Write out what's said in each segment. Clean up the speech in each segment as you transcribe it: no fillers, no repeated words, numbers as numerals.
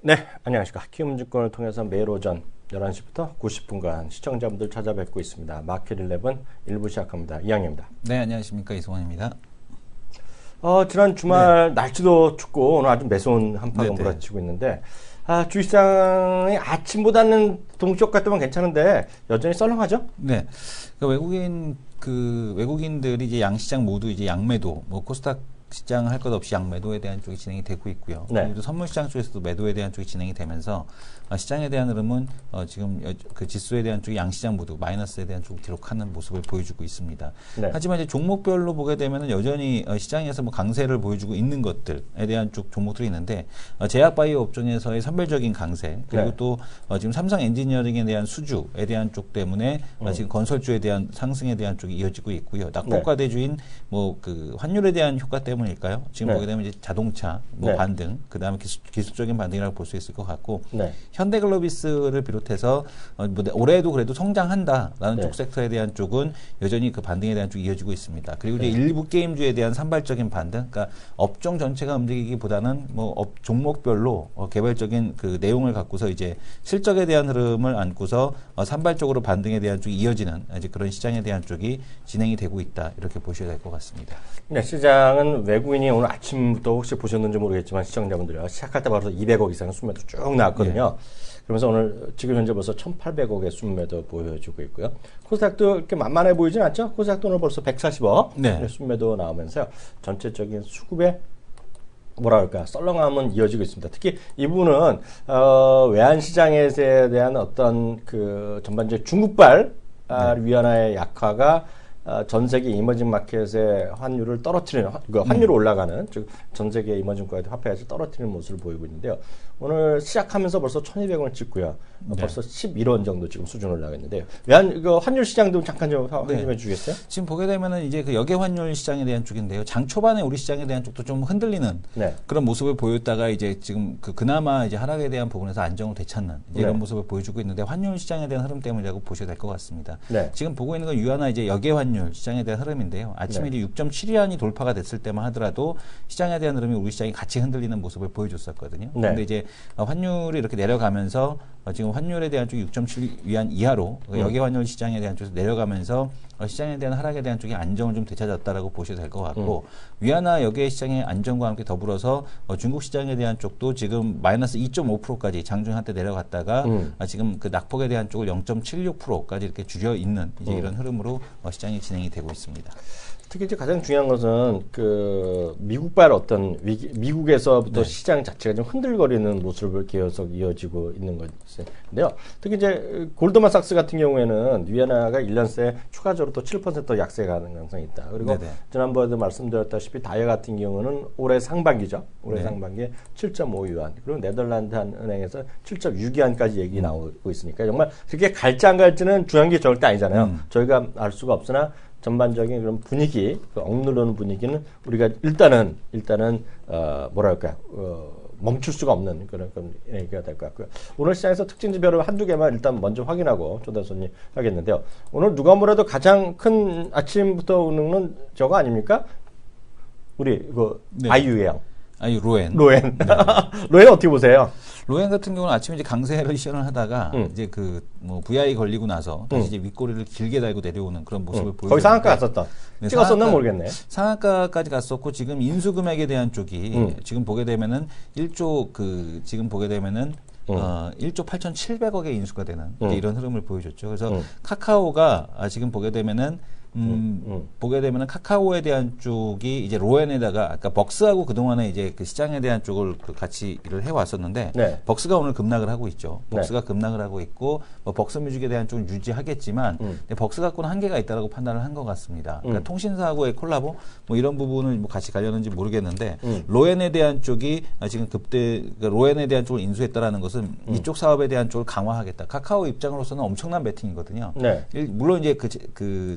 네, 안녕하십니까. 키움증권을 통해서 매일 오전 11시부터 90분간 시청자분들 찾아뵙고 있습니다. 마켓11 1부 시작합니다. 이양입니다. 네, 안녕하십니까. 이승원입니다. 지난 주말 날씨도 춥고 오늘 아주 매서운 한파가 몰아치고 있는데 주식시장이 아침보다는 동쪽 같으면 괜찮은데 여전히 썰렁하죠? 네. 외국인들이 이제 양시장 모두 이제 양매도, 코스닥 시장 할 것 없이 양매도에 대한 쪽이 진행이 되고 있고요. 네. 그리고 선물시장 쪽에서도 매도에 대한 쪽이 진행이 되면서 시장에 대한 흐름은 지금 그 지수에 대한 쪽이 양시장 모두 마이너스에 대한 쪽 기록하는 모습을 보여주고 있습니다. 네. 하지만 이제 종목별로 보게 되면은 여전히 시장에서 강세를 보여주고 있는 것들에 대한 쪽 종목들이 있는데 제약바이오 업종에서의 선별적인 강세 그리고 네. 또 지금 삼성 엔지니어링에 대한 수주에 대한 쪽 때문에 지금 건설주에 대한 상승에 대한 쪽이 이어지고 있고요. 낙폭과대주인 그 환율에 대한 효과 때문일까요? 지금 보게 되면 이제 자동차 반등, 그 다음에 기술적인 반등이라고 볼 수 있을 것 같고 현대글로비스를 비롯해서 올해도 그래도 성장한다라는 쪽 섹터에 대한 쪽은 여전히 그 반등에 대한 쪽이 이어지고 있습니다. 그리고 이제 일부 게임주에 대한 산발적인 반등, 그러니까 업종 전체가 움직이기보다는 종목별로 개별적인 그 내용을 갖고서 이제 실적에 대한 흐름을 안고서 산발적으로 반등에 대한 쪽이 이어지는 이제 그런 시장에 대한 쪽이 진행이 되고 있다 이렇게 보셔야 될 것 같습니다. 네, 시장은 외국인이 오늘 아침부터 혹시 보셨는지 모르겠지만 시청자분들이요. 시작할 때 바로 200억 이상의 순매도 쭉 나왔거든요. 그러면서 오늘 지금 현재 벌써 1,800억의 순매도 보여주고 있고요. 코스닥도 이렇게 만만해 보이진 않죠? 코스닥도 오늘 벌써 140억 순매도 나오면서요. 전체적인 수급의 썰렁함은 이어지고 있습니다. 특히 이 부분은 외환시장에 대한 어떤 그 전반적인 중국발 위안화의 약화가 전 세계 이머징 마켓의 환율을 떨어뜨리는, 환율이 올라가는, 즉, 전 세계 이머징 국가의 화폐가치를 떨어뜨리는 모습을 보이고 있는데요. 오늘 시작하면서 벌써 1,200원을 찍고요. 벌써 11원 정도 지금 수준을 올라가 있는데요. 환율 시장도 잠깐 좀 확인해 주시겠어요? 지금 보게 되면은 이제 그 역외 환율 시장에 대한 쪽인데요. 장 초반에 우리 시장에 대한 쪽도 좀 흔들리는 그런 모습을 보였다가 이제 지금 그나마 이제 하락에 대한 부분에서 안정을 되찾는 이런 모습을 보여주고 있는데 환율 시장에 대한 흐름 때문이라고 보셔야 될 것 같습니다. 지금 보고 있는 건 유한화 이제 역외 환율 시장에 대한 흐름인데요. 아침에 이제 6.7위안이 돌파가 됐을 때만 하더라도 시장에 대한 흐름이 우리 시장이 같이 흔들리는 모습을 보여줬었거든요. 그런데 이제 환율이 이렇게 내려가면서 지금 환율에 대한 쪽이 6.7위안 이하로 역외 환율 시장에 대한 쪽에서 내려가면서 시장에 대한 하락에 대한 쪽이 안정을 좀 되찾았다라고 보셔도 될 것 같고 위안화 역외 시장의 안정과 함께 더불어서 중국 시장에 대한 쪽도 지금 마이너스 2.5%까지 장중 한때 내려갔다가 지금 그 낙폭에 대한 쪽을 0.76%까지 이렇게 줄여 있는 이제 이런 흐름으로 시장이 진행이 되고 있습니다. 특히 이제 가장 중요한 것은 그 미국발 어떤 미국에서부터 시장 자체가 좀 흔들거리는 모습을 계속 이어지고 있는 것인데요. 특히 이제 골드만삭스 같은 경우에는 위안화가 1년 새 추가적으로 또 7% 약세 가능성이 있다. 그리고 지난번에도 말씀드렸다시피 다이아 같은 경우는 올해 상반기죠. 올해 상반기에 7.5위안 그리고 네덜란드 한 은행에서 7.6위안까지 얘기 나오고 있으니까 정말 그렇게 갈지 안 갈지는 중요한 게 절대 아니잖아요. 저희가 알 수가 없으나 전반적인 그런 분위기, 억누르는 분위기는 우리가 일단은 멈출 수가 없는 그런 얘기가 될 것 같고요. 오늘 시장에서 특징 지표를 한두 개만 일단 먼저 확인하고 초대 손님 하겠는데요. 오늘 누가 뭐래도 가장 큰 아침부터 오는 저거 아닙니까? 우리 아이유예요. 로엔. 로엔 어떻게 보세요? 로엔 같은 경우는 아침에 이제 강세를 시연을 하다가 이제 VI 걸리고 나서 다시 이제 윗꼬리를 길게 달고 내려오는 그런 모습을 보여요. 거의 상한가 갔었다. 찍었었나 모르겠네. 상한가까지 갔었고 지금 인수 금액에 대한 쪽이 지금 보게 되면은 1조 8,700억의 인수가 되는 이런 흐름을 보여줬죠. 그래서 카카오가 지금 보게 되면은 카카오에 대한 쪽이 이제 로엔에다가 아까 벅스하고 그동안에 이제 그 시장에 대한 쪽을 같이 일을 해왔었는데 벅스가 오늘 급락을 하고 있죠. 벅스가 급락을 하고 있고 벅스 뮤직에 대한 쪽은 유지하겠지만 벅스 갖고는 한계가 있다라고 판단을 한 것 같습니다. 그러니까 통신사하고의 콜라보 이런 부분을 같이 가려는지 모르겠는데 로엔에 대한 쪽이 지금 로엔에 대한 쪽을 인수했다라는 것은 이쪽 사업에 대한 쪽을 강화하겠다. 카카오 입장으로서는 엄청난 베팅이거든요. 물론 이제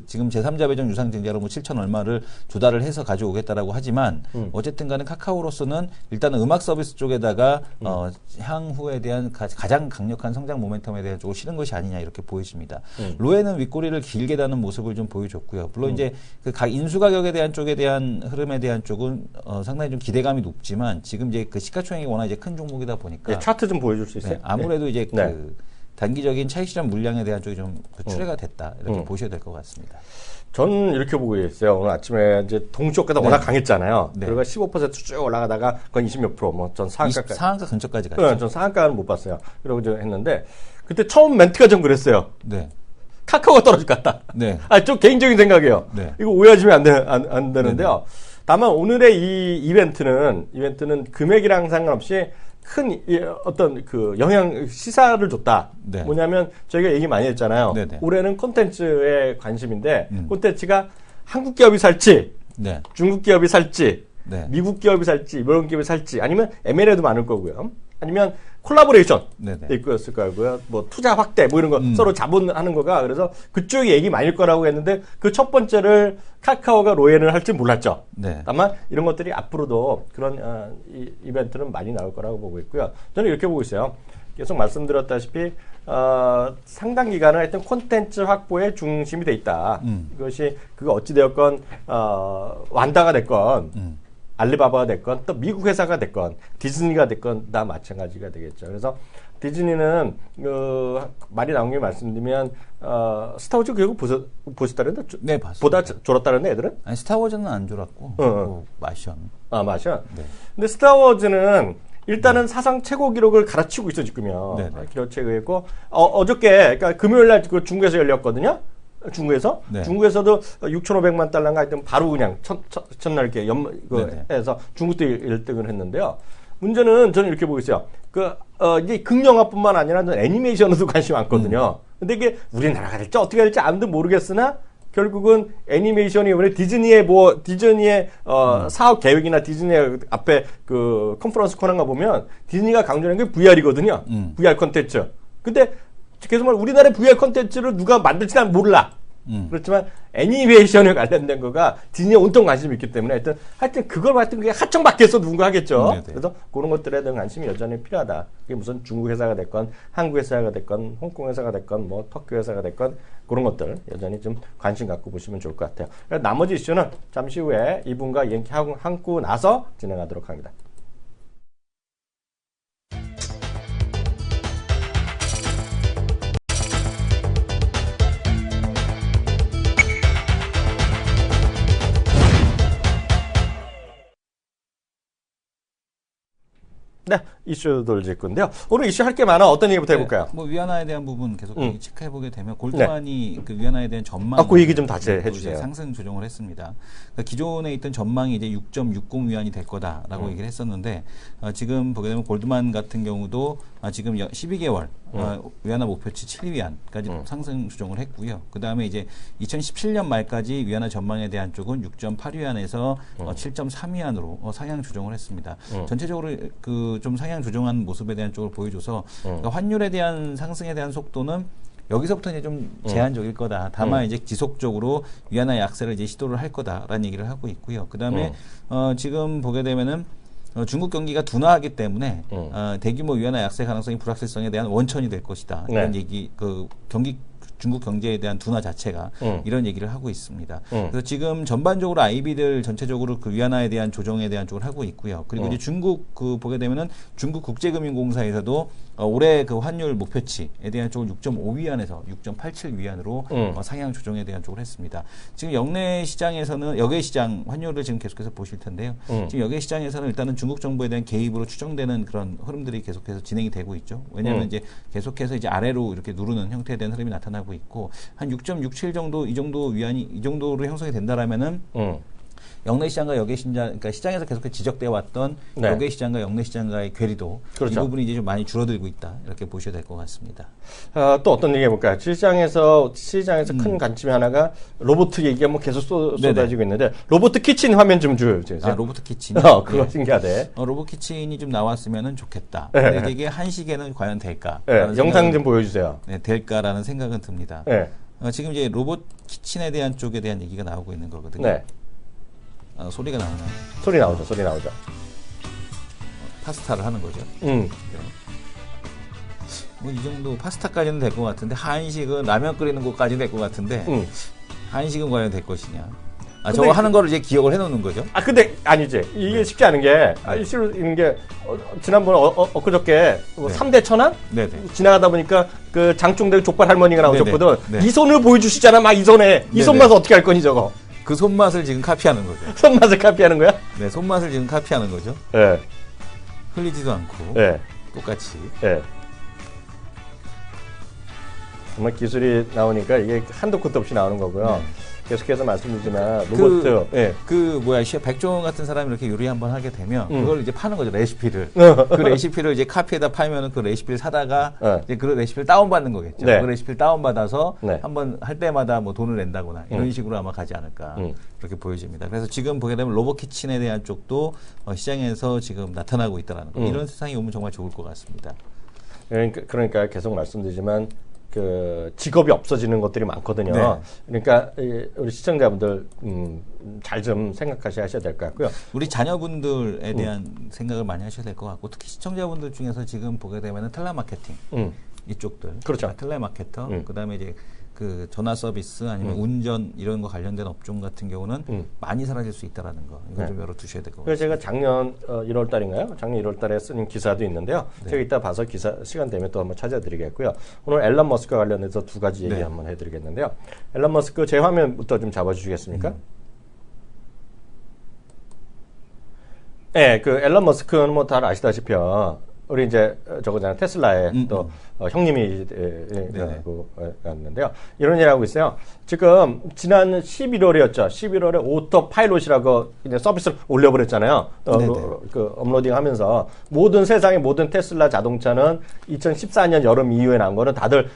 지금 제3자 배정 유상증자로 뭐 7천 얼마를 조달을 해서 가져오겠다라고 하지만 어쨌든 간에 카카오로서는 일단은 음악 서비스 쪽에다가 향후에 대한 가장 강력한 성장 모멘텀에 대한 쪽을 실은 것이 아니냐 이렇게 보여집니다. 로에는 윗꼬리를 길게 다는 모습을 좀 보여줬고요. 물론 이제 그 인수 가격에 대한 쪽에 대한 흐름에 대한 쪽은 상당히 좀 기대감이 높지만 지금 이제 그 시가총액이 워낙 이제 큰 종목이다 보니까 네, 차트 좀 보여줄 수 있어요? 네, 아무래도 이제 네. 그 단기적인 차익 실현 물량에 대한 쪽이 좀 출회가 됐다 이렇게 보셔야 될 것 같습니다. 저는 이렇게 보고 있어요. 오늘 아침에 이제 동시효과가 워낙 강했잖아요. 네. 그리고 15%쭉 올라가다가 거의 20몇 %, 뭐 전 상한가까지. 상한가 근처까지 갔죠. 네, 전 상한가는 못 봤어요. 그러고 저 했는데 그때 처음 멘트가 좀 그랬어요. 네. 카카오가 떨어질 것 같다. 네. 좀 개인적인 생각이에요. 네. 이거 오해하시면 안 되는데요. 다만 오늘의 이 이벤트는 금액이랑 상관없이 큰 어떤 그 영향 시사를 줬다. 네. 뭐냐면 저희가 얘기 많이 했잖아요. 네네. 올해는 콘텐츠에 관심인데 콘텐츠가 한국 기업이 살지, 네. 중국 기업이 살지, 네. 미국 기업이 살지, 일본 기업이 살지, 아니면 M&A도 많을 거고요. 아니면 콜라보레이션 네네. 있을 거고요. 뭐 투자 확대 뭐 이런 거 서로 자본하는 거가 그래서 그쪽이 얘기 많을 거라고 했는데 그 첫 번째를 카카오가 로엔을 할지 몰랐죠. 네. 다만 이런 것들이 앞으로도 그런 이벤트는 많이 나올 거라고 보고 있고요. 저는 이렇게 보고 있어요. 계속 말씀드렸다시피 상당 기간은 하여튼 콘텐츠 확보에 중심이 돼 있다. 이것이 그거 어찌 되었건 완다가 됐건 알리바바가 됐건 또 미국 회사가 됐건 디즈니가 됐건 다 마찬가지가 되겠죠. 그래서 디즈니는 말이 나온 게 말씀드리면 스타워즈 결국 보셨다는데 네, 봤습니다. 보다 졸았다는데 애들은? 아니 스타워즈는 안 졸았고 마션. 마션. 네. 근데 스타워즈는 일단은 사상 최고 기록을 갈아치우고 있어 지금요. 네. 기록 최고였고 어저께 그러니까 금요일 날 그 중국에서 열렸거든요. 중국에서 네. 중국에서도 6,500만 달러인가 하여튼 바로 그냥 첫날 이렇게 해서 중국도 1등을 했는데요. 문제는 저는 이렇게 보고 있어요. 이제 극영화뿐만 아니라 애니메이션에도 관심이 많거든요. 근데 이게 우리나라가 될지 어떻게 될지 아무도 모르겠으나 결국은 애니메이션이 이번에 디즈니의 사업 계획이나 디즈니의 앞에 그 컨퍼런스 코너가 보면 디즈니가 강조하는 게 VR이거든요. VR 콘텐츠. 근데 계속 말 우리나라의 VR 콘텐츠를 누가 만들지는 몰라. 그렇지만 애니메이션에 관련된 거가 디즈니에 온통 관심이 있기 때문에 하여튼 그걸 하여튼 그게 하청 밖에서 누군가 하겠죠. 네네. 그래서 그런 것들에 대한 관심이 여전히 필요하다. 그게 무슨 중국 회사가 됐건 한국 회사가 됐건 홍콩 회사가 됐건 뭐 터키 회사가 됐건 그런 것들 여전히 좀 관심 갖고 보시면 좋을 것 같아요. 나머지 이슈는 잠시 후에 이분과 얘기 하고 나서 진행하도록 합니다. 네, 이슈 돌릴 건데요. 오늘 이슈 할 게 많아. 어떤 얘기부터 해볼까요? 뭐 위안화에 대한 부분 계속 체크해 보게 되면 골드만이 그 위안화에 대한 전망, 그 얘기 좀 다시 해주세요. 상승 조정을 했습니다. 그러니까 기존에 있던 전망이 이제 6.60 위안이 될 거다라고 얘기를 했었는데 지금 보게 되면 골드만 같은 경우도 지금 12개월 위안화 목표치 7위안까지 상승 조정을 했고요. 그 다음에 이제 2017년 말까지 위안화 전망에 대한 쪽은 6.8위안에서 7.3위안으로 상향 조정을 했습니다. 전체적으로 그 좀 상향 조정한 모습에 대한 쪽을 보여줘서 그러니까 환율에 대한 상승에 대한 속도는 여기서부터 이제 좀 제한적일 거다. 다만 이제 지속적으로 위안화 약세를 이제 시도를 할 거다라는 얘기를 하고 있고요. 그 다음에 지금 보게 되면은 중국 경기가 둔화하기 때문에 대규모 위안화 약세 가능성이 불확실성에 대한 원천이 될 것이다. 이런 얘기, 중국 경제에 대한 둔화 자체가 이런 얘기를 하고 있습니다. 그래서 지금 전반적으로 IB들 전체적으로 그 위안화에 대한 조정에 대한 쪽을 하고 있고요. 그리고 이제 중국 보게 되면은 중국 국제금융공사에서도 올해 그 환율 목표치에 대한 쪽을 6.5위안에서 6.87위안으로 상향 조정에 대한 쪽을 했습니다. 지금 역내 시장에서는 역외 시장 환율을 지금 계속해서 보실 텐데요. 지금 역외 시장에서는 일단은 중국 정부에 대한 개입으로 추정되는 그런 흐름들이 계속해서 진행이 되고 있죠. 왜냐하면 이제 계속해서 이제 아래로 이렇게 누르는 형태에 대한 흐름이 나타나고 있고 한 6.67 정도 이 정도 위안이 이 정도로 형성이 된다라면은 역내 시장과 역외 시장, 그러니까 시장에서 계속 지적되어 왔던 역외 시장과 역내 시장과의 괴리도 이 부분이 이제 좀 많이 줄어들고 있다 이렇게 보셔야 될 것 같습니다. 또 어떤 얘기 해볼까요? 시장에서 큰 관심이 하나가 로봇 얘기가 뭐 계속 쏟아지고 있는데 로봇 키친 화면 좀 주세요. 로봇 키친. 그거 신기하대. 로봇 키친이 좀 나왔으면 좋겠다. 네. 근데 이게 한시계는 과연 될까? 영상 좀 보여주세요. 네, 될까라는 생각은 듭니다. 지금 이제 로봇 키친에 대한 쪽에 대한 얘기가 나오고 있는 거거든요. 네. 소리가 나오나요? 소리 나오죠. 소리 나오죠. 파스타를 하는 거죠. 네. 뭐 이 정도 파스타까지는 될 것 같은데 한식은 라면 끓이는 것까지 될 것 같은데 한식은 과연 될 것이냐? 저거 하는 거를 이제 기억을 해놓는 거죠. 근데 아니지. 이게 쉽지 않은 게 이런 게 지난번 엊그저께 뭐 3대 천왕 네네. 지나가다 보니까 그 장충대 족발 할머니가 나오셨거든. 네네. 이 손을 보여주시잖아. 막 이 손에 이 손맛을 어떻게 할 거니 저거? 그 손맛을 지금 카피하는 거죠. 손맛을 카피하는 거야? 네, 손맛을 지금 카피하는 거죠. 네. 흘리지도 않고 네. 똑같이. 네. 정말 기술이 나오니까 이게 한도 끝도 없이 나오는 거고요. 네. 계속해서 말씀드리지만 로봇, 백종원 같은 사람이 이렇게 요리 한번 하게 되면 그걸 이제 파는 거죠, 레시피를. 그 레시피를 이제 카피에다 팔면은 그 레시피를 사다가 이제 그 레시피를 다운받는 거겠죠. 네. 그 레시피를 다운받아서 네. 한번 할 때마다 뭐 돈을 낸다거나 이런 식으로 아마 가지 않을까 그렇게 보여집니다. 그래서 지금 보게 되면 로봇 키친에 대한 쪽도 시장에서 지금 나타나고 있다는 거. 이런 세상이 오면 정말 좋을 것 같습니다. 그러니까 계속 말씀드리지만 그 직업이 없어지는 것들이 많거든요. 네. 그러니까 우리 시청자분들 잘 좀 생각하셔야 될 것 같고요. 우리 자녀분들에 대한 생각을 많이 하셔야 될 것 같고 특히 시청자분들 중에서 지금 보게 되면은 텔레마케팅 이쪽들, 그렇죠. 텔레마케터, 그다음에 이제 그 전화 서비스 아니면 운전 이런 거 관련된 업종 같은 경우는 많이 사라질 수 있다라는 거 이거 좀 열어두셔야 될 것 같아요. 그래서 제가 작년 1월 달인가요? 작년 1월 달에 쓴 기사도 있는데요. 제가 이따 봐서 기사 시간 되면 또 한번 찾아드리겠고요. 오늘 앨런 머스크와 관련해서 두 가지 얘기 한번 해드리겠는데요. 앨런 머스크 제 화면부터 좀 잡아주시겠습니까? 네, 그 앨런 머스크는 뭐 다 아시다시피요. 우리 이제 저거잖아요. 테슬라의 또 형님이 갔는데요. 이런 얘기 하고 있어요. 지금 지난 11월이었죠. 11월에 오토 파일럿이라고 이제 서비스를 올려버렸잖아요. 그 업로딩하면서 모든 세상의 모든 테슬라 자동차는 2014년 여름 이후에 나온 거는 다들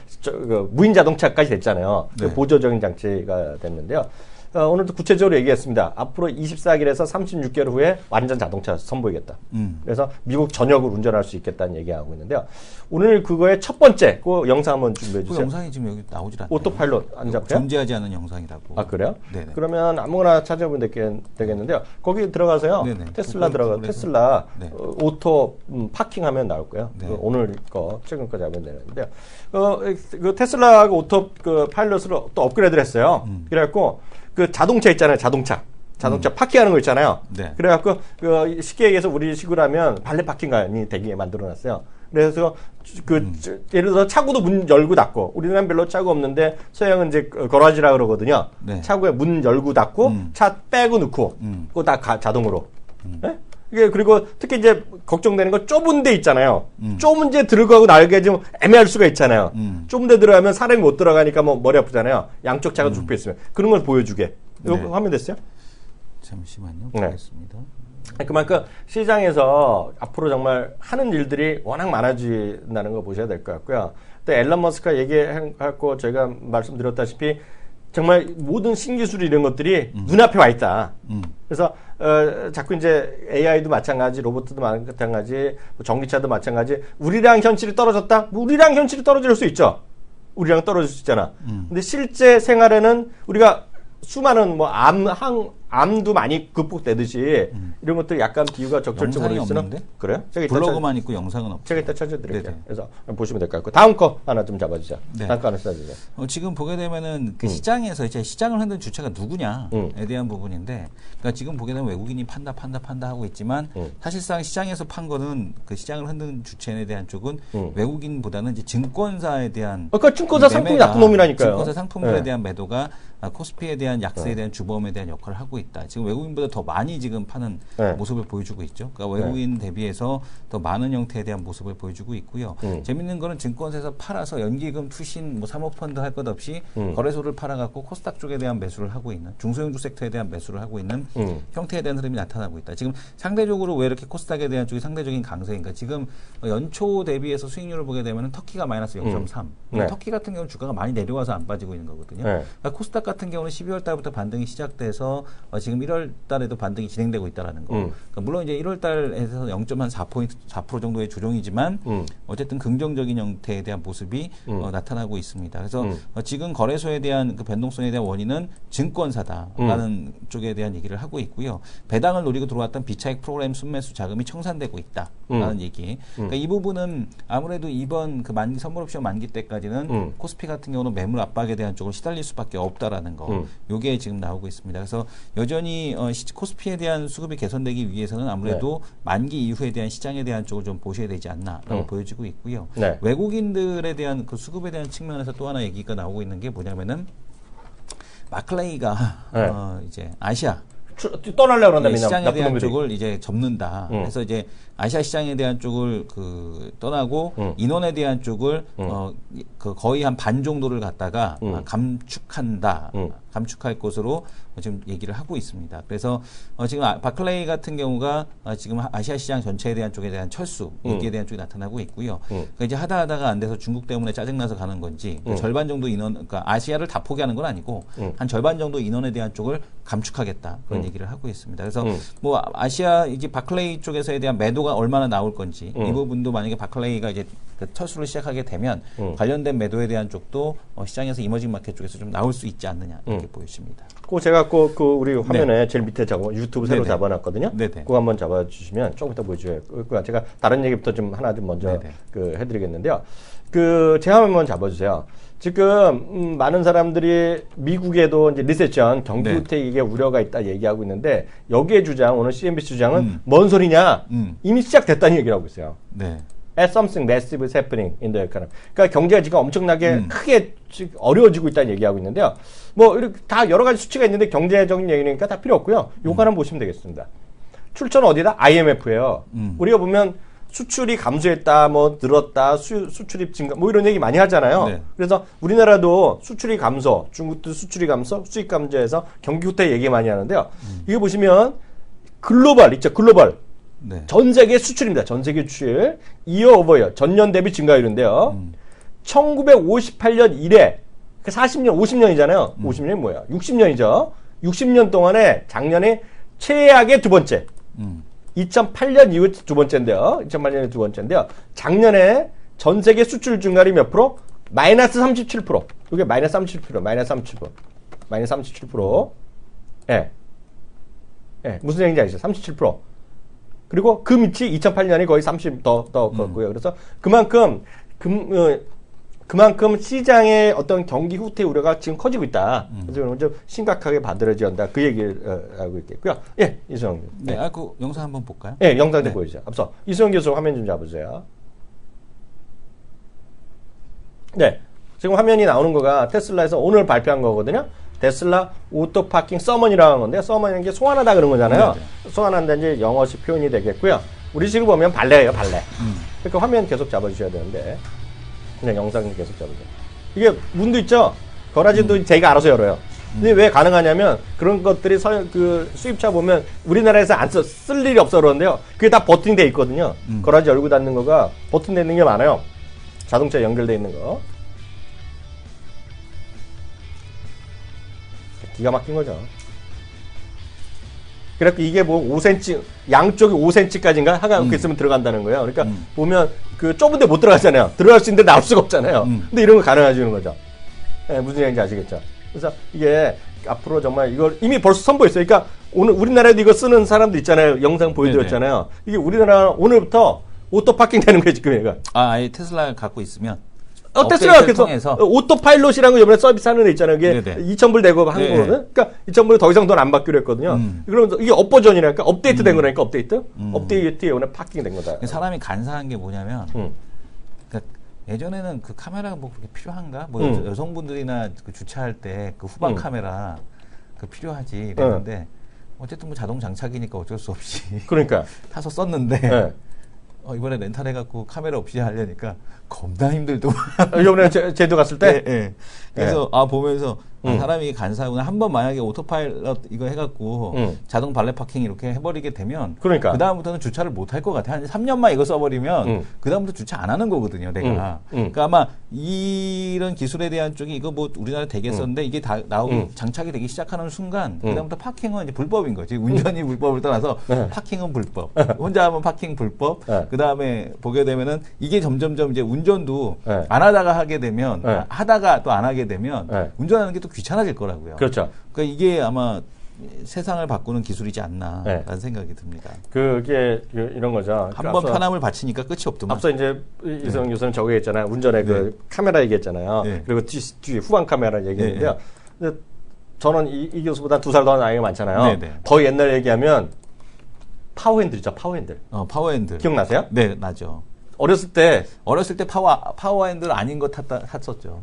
무인 자동차까지 됐잖아요. 그 보조적인 장치가 됐는데요. 오늘도 구체적으로 얘기했습니다. 앞으로 24개월에서 36개월 후에 완전 자동차 선보이겠다. 그래서 미국 전역을 운전할 수 있겠다는 얘기하고 있는데요. 오늘 그거의 첫 번째, 그 영상 한번 준비해 주세요. 그 영상이 지금 여기 나오질 않아요. 오토파일럿 안 잡혀요? 존재하지 않은 영상이라고. 아, 그래요? 네네. 그러면 아무거나 찾아보면 되겠는데요. 거기 들어가서요. 네네. 테슬라 네. 오토 파킹하면 나올 거예요. 네. 오늘 거, 최근 거 잡으면 되는데요. 그 테슬라가 오토 그 파일럿을 또 업그레이드를 했어요. 그래갖고 그 자동차 있잖아요. 자동차 파킹하는 거 있잖아요. 네. 그래갖고 그 쉽게 얘기해서 우리 식으로 하면 발레 파킹관이 되게 만들어놨어요. 그래서 예를 들어서 차고도 문 열고 닫고 우리는 별로 차고 없는데 서양은 이제 거라지라 그러거든요. 네. 차고에 문 열고 닫고 차 빼고 넣고 그거 다 자동으로. 네? 이게 그리고 특히 이제 걱정되는 건 좁은 데 있잖아요. 좁은 데 들어가고 나가기 좀 애매할 수가 있잖아요. 좁은 데 들어가면 사람이 못 들어가니까 뭐 머리 아프잖아요. 양쪽 차가 좁혀 있으면 그런 걸 보여주게. 이거 화면 됐어요? 잠시만요. 보겠습니다. 그만큼 시장에서 앞으로 정말 하는 일들이 워낙 많아진다는 거 보셔야 될 것 같고요. 또 앨런 머스크가 얘기했고 저희가 말씀드렸다시피 정말 모든 신기술 이런 것들이 눈앞에 와 있다. 그래서 자꾸 이제 AI도 마찬가지, 로봇도 마찬가지, 전기차도 마찬가지. 우리랑 현실이 떨어졌다? 우리랑 현실이 떨어질 수 있죠. 우리랑 떨어질 수 있잖아. 근데 실제 생활에는 우리가 수많은 뭐 암도 많이 극복되듯이 이런 것들 약간 비유가 적절적으로 있으나 그래요? 블로그만 있고 영상은 없죠. 제가 이따 찾아드릴게요. 네네. 그래서 보시면 될 것 같고 다음 거 하나 좀 잡아주세요. 네. 다음 거 하나 써주세요. 지금 보게 되면은 그 시장에서 이제 시장을 흔든 주체가 누구냐에 대한 부분인데, 그러니까 지금 보게 되면 외국인이 판다 하고 있지만 사실상 시장에서 판 거는 그 시장을 흔든 주체에 대한 쪽은 외국인보다는 이제 증권사에 대한 그러니까 증권사 상품이 나쁜 놈이라니까요. 증권사 상품들에 대한 매도가 코스피에 대한 약세에 대한 주범에 대한 역할을 하고 있다. 지금 외국인보다 더 많이 지금 파는 모습을 보여주고 있죠. 그러니까 외국인 대비해서 더 많은 형태에 대한 모습을 보여주고 있고요. 재밌는 거는 증권사에서 팔아서 연기금, 투신, 뭐 사모펀드 할 것 없이 거래소를 팔아갖고 코스닥 쪽에 대한 매수를 하고 있는 중소형주 섹터에 대한 매수를 하고 있는 형태에 대한 흐름이 나타나고 있다. 지금 상대적으로 왜 이렇게 코스닥에 대한 쪽이 상대적인 강세인가? 지금 연초 대비해서 수익률을 보게 되면 터키가 마이너스 0.3. 터키 같은 경우는 주가가 많이 내려와서 안 빠지고 있는 거거든요. 그러니까 코스닥 같은 경우는 12월 달부터 반등이 시작돼서 지금 1월 달에도 반등이 진행되고 있다라는 거. 그러니까 물론 이제 1월 달에서 0.4% 4% 정도의 조정이지만 어쨌든 긍정적인 형태에 대한 모습이 나타나고 있습니다. 그래서 지금 거래소에 대한 그 변동성에 대한 원인은 증권사다라는 쪽에 대한 얘기를 하고 있고요. 배당을 노리고 들어왔던 비차익 프로그램 순매수 자금이 청산되고 있다라는 얘기. 그러니까 이 부분은 아무래도 이번 그 만기 선물옵션 만기 때까지는 코스피 같은 경우는 매물 압박에 대한 쪽을 시달릴 수밖에 없다라는 거. 요게 지금 나오고 있습니다. 그래서 여전히 코스피에 대한 수급이 개선되기 위해서는 아무래도 만기 이후에 대한 시장에 대한 쪽을 좀 보셔야 되지 않나라고 보여지고 있고요. 네. 외국인들에 대한 그 수급에 대한 측면에서 또 하나 얘기가 나오고 있는 게 뭐냐면은 마클레이가 이제 아시아 떠나려고 그런다면 시장에 대한 쪽을 이제 접는다. 그래서 이제 아시아 시장에 대한 쪽을 그 떠나고 인원에 대한 쪽을 그 거의 한 반 정도를 갖다가 감축한다. 감축할 것으로 지금 얘기를 하고 있습니다. 그래서 지금 바클레이 같은 경우가 지금 아시아 시장 전체에 대한 쪽에 대한 철수 여기에 대한 쪽이 나타나고 있고요. 그러니까 이제 하다가 안 돼서 중국 때문에 짜증나서 가는 건지 절반 정도 인원, 그러니까 아시아를 다 포기하는 건 아니고 한 절반 정도 인원에 대한 쪽을 감축하겠다 그런 얘기를 하고 있습니다. 그래서 뭐 아시아 이제 바클레이 쪽에서에 대한 매도가 얼마나 나올 건지 이 부분도 만약에 바클레이가 이제 그 철수를 시작하게 되면 관련된 매도에 대한 쪽도 시장에서 이머징 마켓 쪽에서 좀 나올 수 있지 않느냐 이렇게 보여집니다. 제가 그 우리 화면에 제일 밑에 유튜브 새로 네네. 잡아놨거든요. 네네. 그거 한번 잡아주시면 조금 이따 보여줘요. 제가 다른 얘기부터 좀 하나 좀 먼저 해드리겠는데요. 제가 한번 잡아주세요. 지금 많은 사람들이 미국에도 이제 리세션 경기 후퇴기에 우려가 있다 얘기하고 있는데 여기에 주장 오늘 CNBC 주장은 뭔 소리냐 이미 시작됐다는 얘기를 하고 있어요. 네. As something massive is happening in the economy. 그러니까 경제가 지금 엄청나게 크게 어려워지고 있다는 얘기하고 있는데요. 뭐 이렇게 다 여러 가지 수치가 있는데 경제적인 얘기니까 다 필요 없고요. 요거 하나 보시면 되겠습니다. 출처는 어디다? IMF예요. 우리가 보면 수출이 감소했다, 뭐 늘었다, 수출입 증가, 뭐 이런 얘기 많이 하잖아요. 네. 그래서 우리나라도 수출이 감소, 중국도 수출이 감소, 수입 감소해서 경기 후퇴 얘기 많이 하는데요. 이게 보시면 글로벌 있죠, 글로벌. 네. 전 세계 수출입니다. 전 세계 수출. 이어 오버이어, 전년 대비 증가율인데요. 1958년 이래, 40년, 50년이잖아요. 50년이 뭐야? 60년이죠. 60년 동안에 작년에 최악의 두 번째. 2008년 이후 두 번째인데요. 2008년에 두 번째인데요. 작년에 전 세계 수출 증가율이 몇 프로? 마이너스 37%. 이게 마이너스 37%, 마이너스 37%. 마이너스 37%. 예. 예, 무슨 얘기인지 아시죠? 37%. 그리고 그 밑이 2008년이 거의 30 더 컸고요. 그래서 그만큼 시장의 어떤 경기 후퇴 우려가 지금 커지고 있다. 그래서 이런 좀 심각하게 받아들여져야 한다. 그 얘기를 하고 있겠고요. 예, 이수영 교수. 네, 그 영상 한번 볼까요? 예, 영상 좀 보여주세요. 앞서 이수영 교수 화면 좀 잡아주세요. 네, 지금 화면이 나오는 거가 테슬라에서 오늘 발표한 거거든요. 테슬라 오토 파킹 서먼이라는 건데 서먼이라는 게 소환하다 그런 거잖아요. 소환한다 이제 영어식 표현이 되겠고요. 우리식으로 보면 발레예요, 발레. 그러니까 화면 계속 잡아주셔야 되는데 그냥 영상 계속 잡아주세요. 이게 문도 있죠. 거라지도 제가 알아서 열어요. 근데 왜 가능하냐면 그런 것들이 수입차 보면 우리나라에서 쓸 일이 없어 그러는데요. 그게 다 버튼돼 있거든요. 거라지 열고 닫는 거가 버튼돼 있는 게 많아요. 자동차에 연결돼 있는 거. 기가 막힌 거죠. 그래갖고 이게 뭐 5cm, 양쪽이 5cm까지인가? 하가 있으면 들어간다는 거예요. 그러니까 보면 그 좁은데 못 들어가잖아요. 들어갈 수 있는데 나올 수가 없잖아요. 근데 이런 거 가능해지는 거죠. 네, 무슨 얘기인지 아시겠죠? 그래서 이게 앞으로 정말 이걸 이미 벌써 선보였어요. 그러니까 오늘 우리나라에도 이거 쓰는 사람도 있잖아요. 영상 보여드렸잖아요. 이게 우리나라 오늘부터 오토 파킹 되는 거예요, 지금 얘가. 아예 테슬라 갖고 있으면. 테슬라가 그래서 오토파일럿이라는 거 이번에 서비스 하는 애 있잖아요. 이게 2,000불 내고 한 거거든. 그러니까 2,000불 더 이상 돈 안 받기로 했거든요. 그러면서 이게 업버전이라니까 업데이트 된 거라니까 업데이트. 업데이트에 오늘 파킹 된 거다. 사람이 간사한 게 뭐냐면 그러니까 예전에는 그 카메라가 뭐 그렇게 필요한가? 뭐 여성분들이나 그 주차할 때 그 후방 카메라 그 필요하지 이랬는데 어쨌든 뭐 자동 장착이니까 어쩔 수 없이 그러니까 타서 썼는데 이번에 렌탈해갖고 카메라 없이 하려니까 겁나 힘들더만. 이번에 제주 갔을 때? 네. 그래서 보면서 사람이 간사하구나. 한번 만약에 오토파일럿 이거 해갖고 자동 발레 파킹 이렇게 해버리게 되면 그러니까. 그다음부터는 주차를 못 할 것 같아. 한 3년만 이거 써버리면 그다음부터 주차 안 하는 거거든요, 내가. 그러니까 아마 이런 기술에 대한 쪽이 이거 뭐 우리나라 되게 썼는데 이게 다 나오기 장착이 되기 시작하는 순간 그다음부터 파킹은 이제 불법인 거지. 운전이 불법을 떠나서 파킹은 불법. 혼자 하면 파킹 불법. 그다음에 보게 되면은 이게 점점점 이제 운전도 안 하다가 하게 되면 하다가 또 안 하게 되면 운전하는 게 또 귀찮아질 거라고요. 그렇죠. 그러니까 이게 아마 세상을 바꾸는 기술이지 않나라는 생각이 듭니다. 그게 이런 거죠. 한번 편함을 바치니까 끝이 없더만. 앞서 이제 이성 교수는 저거 얘기했잖아요. 운전에 그 카메라 얘기했잖아요. 그리고 뒤 후방 카메라 얘기했는데요. 근데 저는 이 교수보다 2살 더 나이가 많잖아요. 더 옛날 얘기하면 파워핸들이죠. 파워핸들. 파워핸들. 기억나세요? 네, 나죠. 어렸을 때 파워핸들 아닌 거 탔었죠.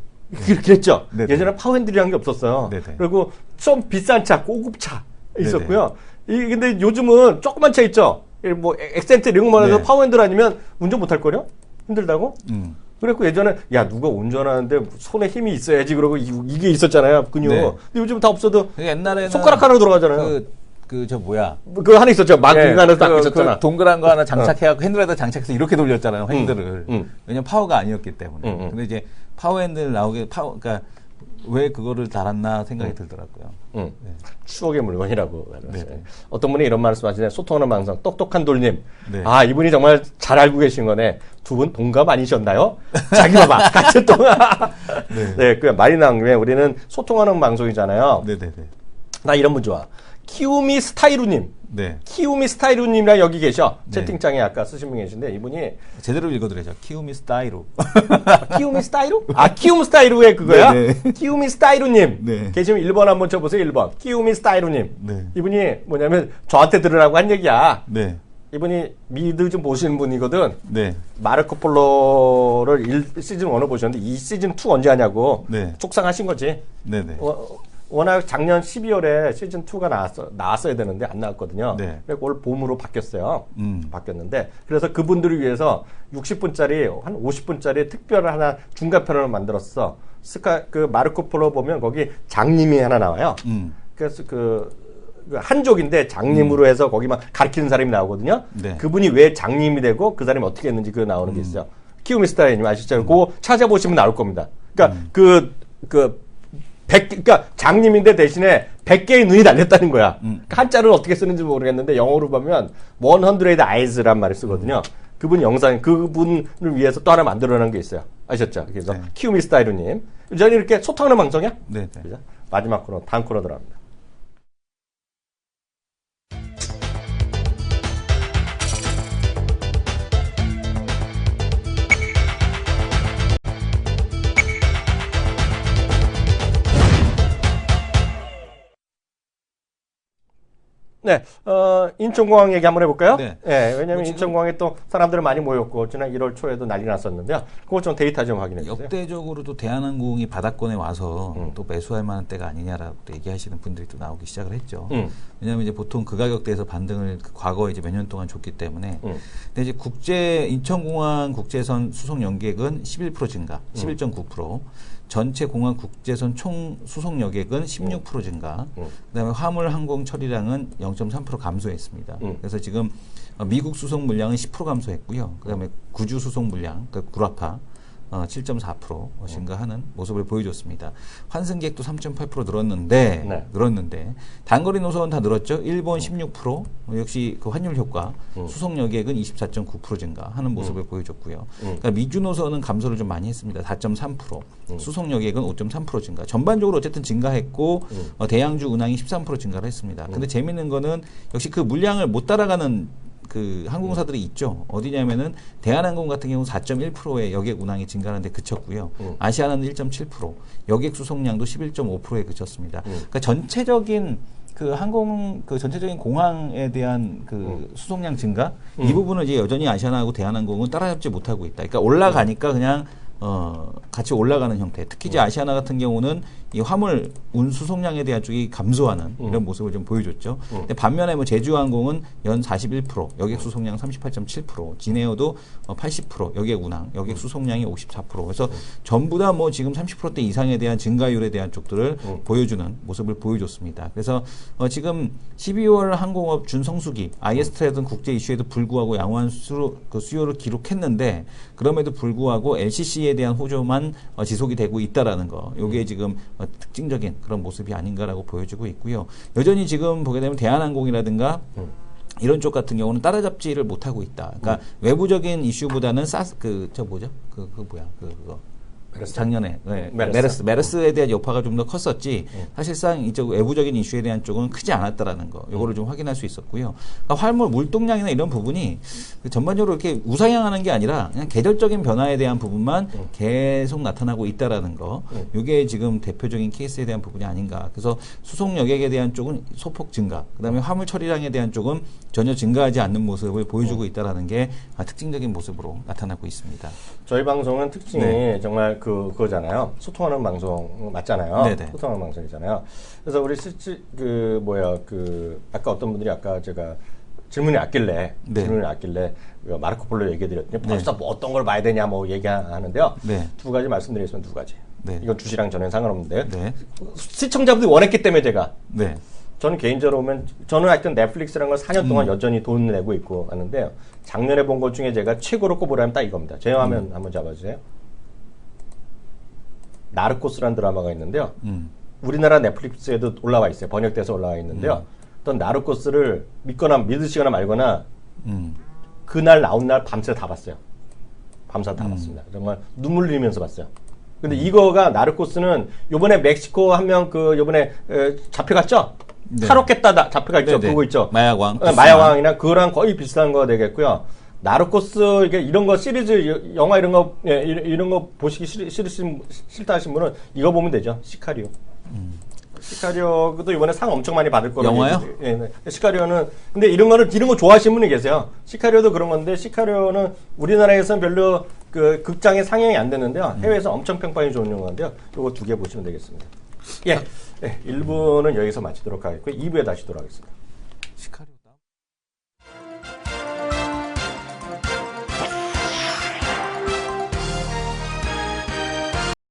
그랬죠. 네네. 예전에 파워핸들이라는 게 없었어요. 네네. 그리고 좀 비싼 차, 고급 차 있었고요. 근데 요즘은 조그만 차 있죠. 뭐 엑센트 이런 거만 해도 파워핸들 아니면 운전 못할 거요? 힘들다고? 그랬고 예전에 야 누가 운전하는데 손에 힘이 있어야지 그러고 이게 있었잖아요. 근육. 근데 요즘 다 없어도 옛날에는 손가락 하나로 돌아가잖아요. 그거 하나 있었죠. 막 그거 하나 딱 있었잖아. 그 동그란 거 하나 장착해갖고 핸들에다 장착해서 이렇게 돌렸잖아요. 핸들을. 왜냐면 파워가 아니었기 때문에. 근데 이제 파워핸들 그러니까 왜 그거를 달았나 생각이 들더라고요. 추억의 물건이라고. 어떤 분이 이런 말씀하시네. 소통하는 방송 똑똑한 돌님. 네. 이분이 정말 잘 알고 계신 거네. 두 분 동갑 아니셨나요? 자기 봐봐. 같은 동갑. 그 말이 나온 김에 우리는 소통하는 방송이잖아요. 나 이런 분 좋아. 키우미 스타이루님. 키우미 스타이루님이랑 여기 계셔. 채팅창에 아까 쓰신 분 계신데 이분이 제대로 읽어드려야죠. 키우미 스타이루. 키우미 스타이루? 키우미 스타이루의 그거야? 키우미 스타이루님. 계시면 1번 한번 쳐보세요. 1번. 키우미 스타이루님. 이분이 뭐냐면 저한테 들으라고 한 얘기야. 이분이 미드 좀 보시는 분이거든. 마르코 폴로를 시즌 1을 보셨는데 이 시즌 2 언제 하냐고 속상하신 거지. 워낙 작년 12월에 시즌 2가 나왔어야 되는데 안 나왔거든요. 그래서 올 봄으로 바뀌었어요. 바뀌었는데 그래서 그분들을 위해서 60분짜리 한 50분짜리 특별한 하나 중간편을 만들었어. 그 마르코 폴로 보면 거기 장님이 하나 나와요. 그래서 그 한족인데 장님으로 해서 거기만 가르치는 사람이 나오거든요. 그분이 왜 장님이 되고 그 사람이 어떻게 했는지 그 나오는 게 있어요. 키우미스타님 아시죠? 그거 찾아보시면 나올 겁니다. 그러니까 그러니까 장님인데 대신에 100개의 눈이 달렸다는 거야. 한자를 어떻게 쓰는지 모르겠는데 영어로 보면 100 eyes란 말을 쓰거든요. 그분 영상, 그분을 위해서 또 하나 만들어놓은 게 있어요. 아셨죠? 그래서 키우미 스타이루님. 저는 이렇게 소통하는 방송이야? 그죠? 마지막 코너, 다음 코너 들어갑니다. 인천공항 얘기 한번 해볼까요? 왜냐면 인천공항에 또 사람들 많이 모였고, 지난 1월 초에도 난리 났었는데요. 그거 좀 데이터 좀 확인해 주세요. 역대적으로도 대한항공이 바닥권에 와서 또 매수할 만한 때가 아니냐라고 또 얘기하시는 분들이 또 나오기 시작을 했죠. 왜냐면 이제 보통 그 가격대에서 반등을 과거에 이제 몇 년 동안 줬기 때문에. 근데 이제 인천공항 국제선 수송 연객은 11% 증가, 11.9%. 전체 공항 국제선 총 수송 여객은 16% 증가. 그다음에 화물 항공 처리량은 0.3% 감소했습니다. 그래서 지금 미국 수송 물량은 10% 감소했고요. 그다음에 구주 수송 물량, 그러니까 구라파 7.4% 증가하는 모습을 보여줬습니다. 환승객도 3.8% 늘었는데 단거리 노선은 다 늘었죠. 일본 16% 역시 그 환율 효과, 수송 여객은 24.9% 증가하는 모습을 보여줬고요. 그러니까 미주 노선은 감소를 좀 많이 했습니다. 4.3%, 수송 여객은 5.3% 증가. 전반적으로 어쨌든 증가했고 대양주 운항이 13% 증가를 했습니다. 근데 재밌는 거는 역시 그 물량을 못 따라가는 그 항공사들이 있죠. 어디냐면은 대한항공 같은 경우 4.1%의 여객 운항이 증가하는데 그쳤고요. 아시아나는 1.7%, 여객 수송량도 11.5%에 그쳤습니다. 그러니까 전체적인 그 전체적인 공항에 대한 그 수송량 증가 이 부분을 이제 여전히 아시아나하고 대한항공은 따라잡지 못하고 있다. 그러니까 올라가니까 그냥 같이 올라가는 형태. 특히 이제 아시아나 같은 경우는 이 화물 운수송량에 대한 쪽이 감소하는 이런 모습을 좀 보여줬죠. 근데 반면에 뭐 제주항공은 연 41%, 여객 수송량 38.7%, 진에어도 80%, 여객 운항, 여객 수송량이 54%. 그래서 전부 다 뭐 지금 30%대 이상에 대한 증가율에 대한 쪽들을 보여주는 모습을 보여줬습니다. 그래서 지금 12월 항공업 준성수기, IS 트레이드 국제 이슈에도 불구하고 양호한 수요를 기록했는데 그럼에도 불구하고 LCC에 대한 호조만 지속이 되고 있다라는 거. 요게 지금 특징적인 그런 모습이 아닌가라고 보여지고 있고요. 여전히 지금 보게 되면 대한항공이라든가 이런 쪽 같은 경우는 따라잡지를 못하고 있다. 그러니까 외부적인 이슈보다는 그거. 작년에 메르스에 대한 여파가 좀 더 컸었지 사실상 이쪽 외부적인 이슈에 대한 쪽은 크지 않았다라는 거 요거를 좀 확인할 수 있었고요. 그러니까 화물 물동량이나 이런 부분이 전반적으로 이렇게 우상향하는 게 아니라 그냥 계절적인 변화에 대한 부분만 계속 나타나고 있다라는 거 요게 지금 대표적인 케이스에 대한 부분이 아닌가. 그래서 수송 여객에 대한 쪽은 소폭 증가, 그다음에 화물 처리량에 대한 쪽은 전혀 증가하지 않는 모습을 보여주고 있다라는 게 특징적인 모습으로 나타나고 있습니다. 저희 방송은 특징이 정말 그거잖아요. 소통하는 방송 맞잖아요. 네네. 소통하는 방송이잖아요. 그래서 우리 아까 어떤 분들이 아까 제가 질문이 왔길래 마르코 폴로 얘기해드렸더니 벌써 뭐 어떤 걸 봐야 되냐 뭐 얘기하는데요. 두 가지 말씀드리겠습니다. 두 가지. 이건 주시랑 전혀 상관없는데 시청자분들이 원했기 때문에 제가 저는 개인적으로 보면 저는 하여튼 넷플릭스라는 걸 4년 동안 여전히 돈 내고 있고 하는데요. 작년에 본 것 중에 제가 최고로 꼽으라면 딱 이겁니다. 제 화면 한번 잡아주세요. 나르코스라는 드라마가 있는데요. 우리나라 넷플릭스에도 올라와 있어요. 번역돼서 올라와 있는데요. 어떤 나르코스를 믿으시거나 말거나 그날 나온 날 밤새 다 봤어요. 밤새 다 봤습니다. 정말 눈물 흘리면서 봤어요. 근데 이거가 나르코스는 요번에 멕시코 한 명 요번에 잡혀갔죠? 탈옥했다 잡혀가 있죠. 그거 있죠. 마야광. 마야광이나 그거랑 거의 비슷한 거 되겠고요. 나르코스 이게 이런 거 시리즈 영화 이런 거 보시기 싫다 하신 분은 이거 보면 되죠. 시카리오. 시카리오도 이번에 상 엄청 많이 받을 거라고. 영화요? 시카리오는 근데 이런 거 좋아하시는 분이 계세요. 시카리오도 그런 건데 시카리오는 우리나라에서는 별로 극장에 상영이 안 되는데요. 해외에서 엄청 평판이 좋은 영화인데요. 요거 2개 보시면 되겠습니다. 1부는 여기서 마치도록 하겠고요. 2부에 다시 돌아오겠습니다. 시카리오.